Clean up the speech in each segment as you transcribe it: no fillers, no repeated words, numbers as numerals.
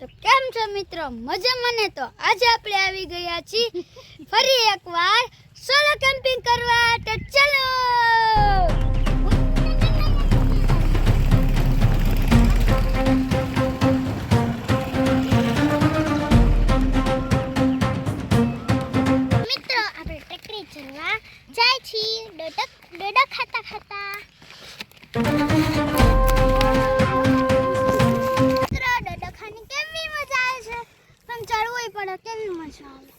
તો કેમ છો મિત્રો, મજામાં ને? તો આજે આપણે આવી ગયા છીએ ફરી એકવાર સોલો કેમ્પિંગ કરવા. તો ચલો મિત્રો, આપણે ટેકરી ચડવા જાય છીએ. ડોડા ખાતા ખાતા ચડવું પડે, કેવી મજા આવે.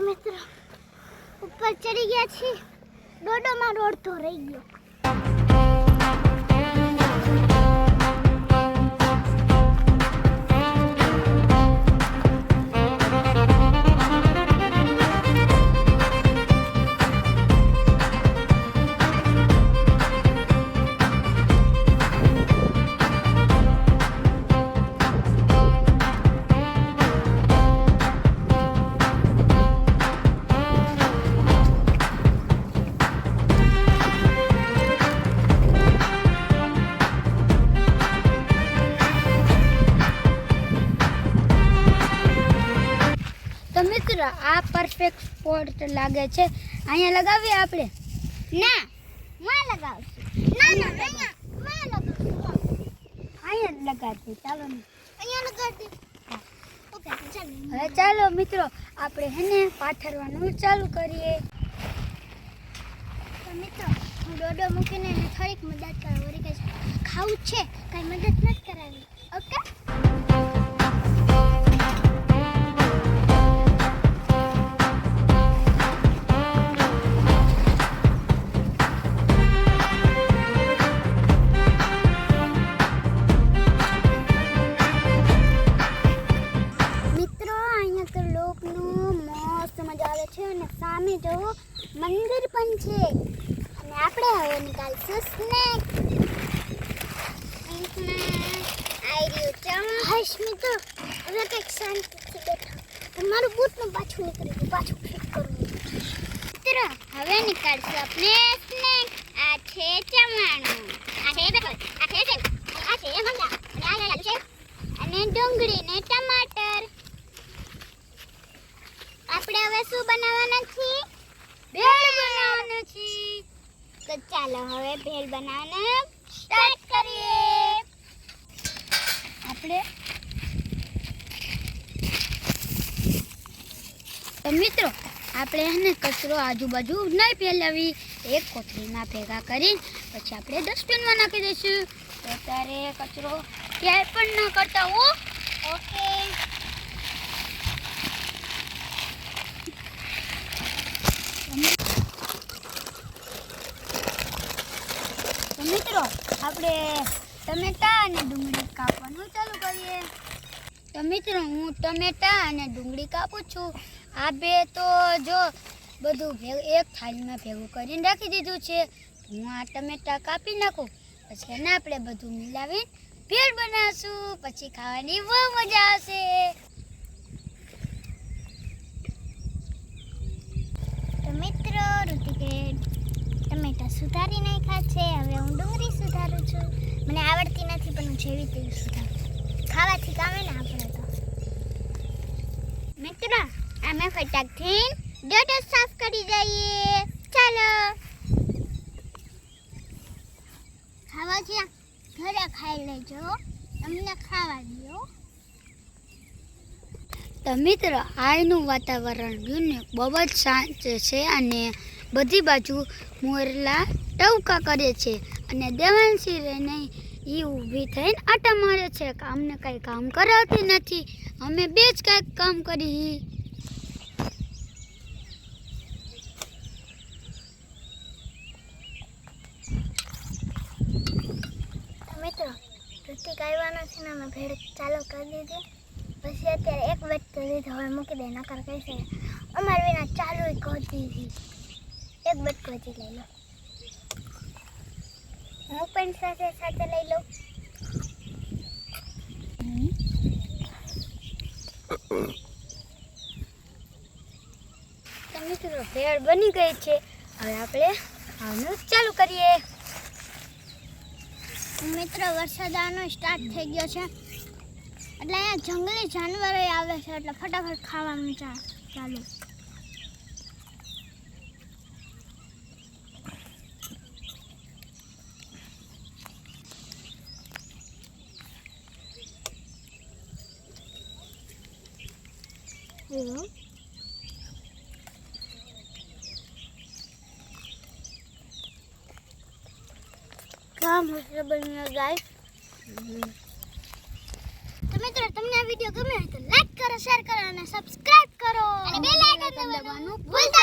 મિત્રો ઉપર ચડી ગયા છીએ. ડોડોમાં રોડ તો રહી ગયો. તો મિત્રો, આ પરફેક્ટ સ્પોટ લાગે છે. અહીંયા લગાવીએ આપણે? ના, માં લગાવશું. ના ના, અહીંયા માં લગાવશું. અહીંયા લગાડતી. ચાલો ને, અહીંયા લગાડતી. ઓકે, ચાલો. હવે ચાલો મિત્રો, આપણે હેને પાથરવાનું ચાલુ કરીએ. તો મિત્રો, હું ડોડો મૂકીને થોડીક મદદ કરવા વળી ગઈ છે. ખાવું છે, કાંઈ મદદ નથી કરાવી. ઓકે. અને સામે જો મંદિર પણ છે. અને આપણે હવે નીકાળશું સ્નેક. હશ મિત્રો, હવે કંઈક શાંતિથી બેઠો. તમારું બૂટનું પાછું નીકળી ગયું, પાછું ફિટ કરવું. મિત્રો, હવે નીકાળશું આપણે સ્નેક. આ છે ચવાણું, આ છે પેપર, આ છે સેવ, આ છે મમરા, અને આ છે અને ડુંગળી ને ટમાટર. આપણે હવે શું બનાવવાના છીએ? ભેળ બનાવવાના છીએ. તો ચાલો હવે ભેળ બનાવવાનું સ્ટાર્ટ કરીએ. આપણે તો મિત્રો, આપણે એને કચરો આજુબાજુ નહીં ફેલાવી, એક કોથળીમાં ભેગા કરી પછી આપણે ડસ્ટબિનમાં નાખી દઈશું. તો ત્યારે કચરો ક્યાંય પણ ન કરતા હો. ઓકે. મિત્રો, આપણે ટમેટા અને ડુંગળી કાપવાનું ચાલુ કરીએ. તો મિત્રો, હું ટમેટા અને ડુંગળી કાપું છું. આ બે તો જો બધું એક થાળીમાં ભેગું કરીને રાખી દીધું છે. હું આ ટમેટા કાપી નાખું, પછી એને આપણે બધું મિલાવી ભેળ બનાવશું. પછી ખાવાની બહુ મજા આવશે. તો મિત્રો, ઋતિકે ટમેટા સુધારી નાખ્યા છે. હવે હું ડુંગળી સુધારું છું. મને આવડતી નથી, પણ હું જેવી તેવી સુધારું. ખાવાથી કામે ને આપણે તો. મિત્રો, અમે ફટાકથી ડોડો સાફ કરી જઈએ. ચાલો. ખાવા છે ઘરે ખાઈ લેજો, અમને ખાવા દો. તો મિત્રો, આજનું વાતાવરણ જોયું ને, બહુ જ શાંત છે. અને બધી બાજુ મોરલા ટવકા કરે છે. અને દેવાંશી રહીને એ ઊભી થઈને આટા મારે છે. અમને કંઈ કામ કરાવતી નથી, અમે બે જ કાંઈક કામ કરી. મિત્રો, ઋતિક આવ્યા નથી ને અમે ભેળ ચાલુ કરી દીધી. પછી અત્યારે એક વેટ કરી દીધો, હવે મૂકી દે, નકર કહેશે અમારે વિના ચાલુ કરતી હતી એક બટકો જ લઈ લો હું પણ સાથે સાથે લઈ લઉં તો મિત્રો ભેળ બની ગઈ છે હવે આપણે આનું ચાલુ કરીએ મિત્રો વરસાદ આનો સ્ટાર્ટ થઈ ગયો છે એટલે અહીંયા જંગલી જાનવરો આવે છે એટલે ફટાફટ ખાવાનું ચાલુ કામ મસ્ત બન્યો ગાઈસ તો મિત્રો તમને આ વિડિયો ગમ્યો હોય તો લાઈક કરો શેર કરો અને સબસ્ક્રાઇબ કરો અને બેલ આઇકન દબાવવાનું ભૂલતા